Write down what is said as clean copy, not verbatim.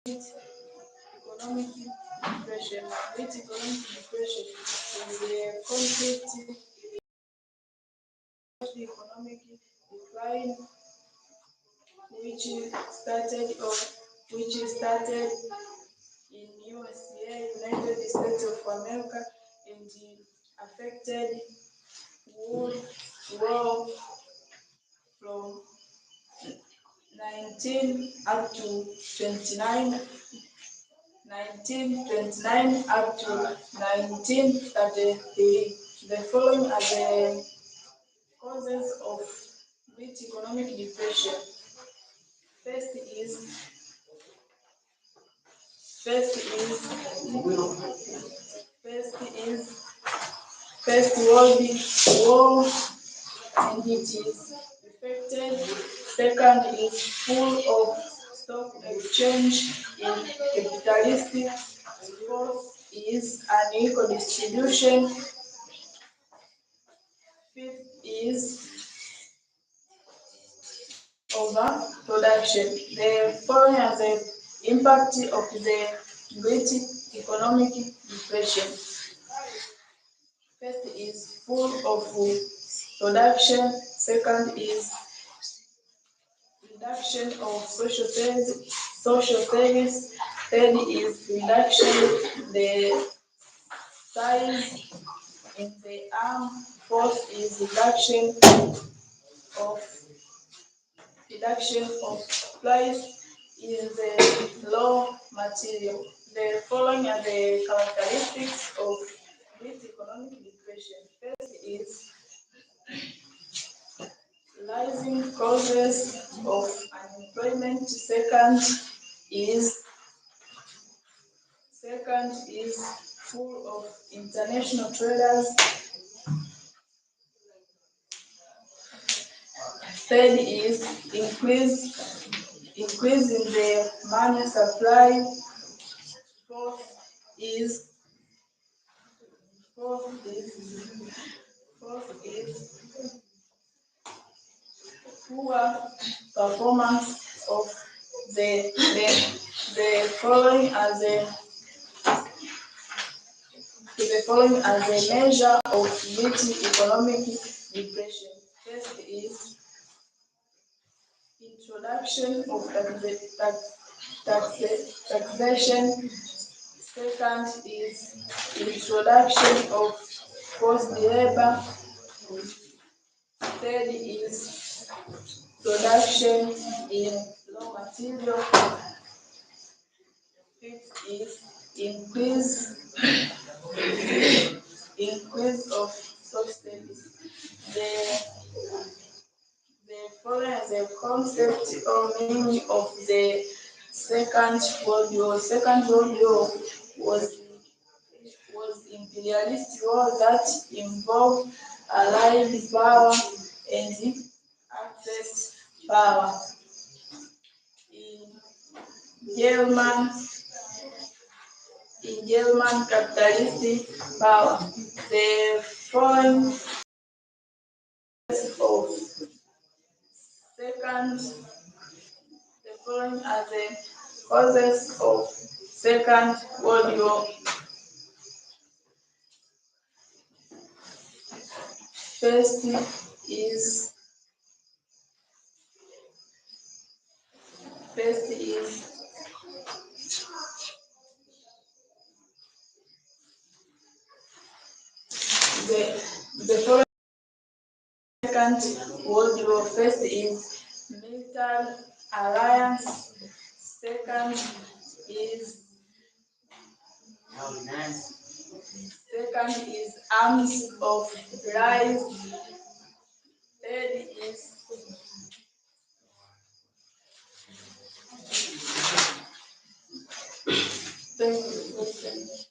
economic depression. Great economic depression is a conflict economic decline which started in USA, United States of America, and affected world from 19 up to 29, 1929 up to 1933. The following are the causes of Great Economic Depression. First is First World War, and it is affected. Second is full of stock exchange in capitalistic. Fourth is unequal distribution. Fifth is overproduction. The following are the impact of the Great Economic Depression. First is full of production. Second is reduction of social service. Third is reduction the size in the arm. Fourth is reduction of price in the raw material. The following are the characteristics of Great Economic Depression. First is rising causes of unemployment. Second is full of international traders. Third is increase in the money supply. Fourth is poor performance of the following as a measure of Great Economic Depression. First is introduction of taxation. Second is introduction of forced labor. Third is production in raw material. Fifth is increase of subsidies. The following is the concept or meaning of the Second World War. Second World War was imperialist war that involved allied power and Axis power. In German capitalistic power. The following are the causes of Second World War. First is the following Second World War. First is military alliance. Second is arms of rise. Third is thank you.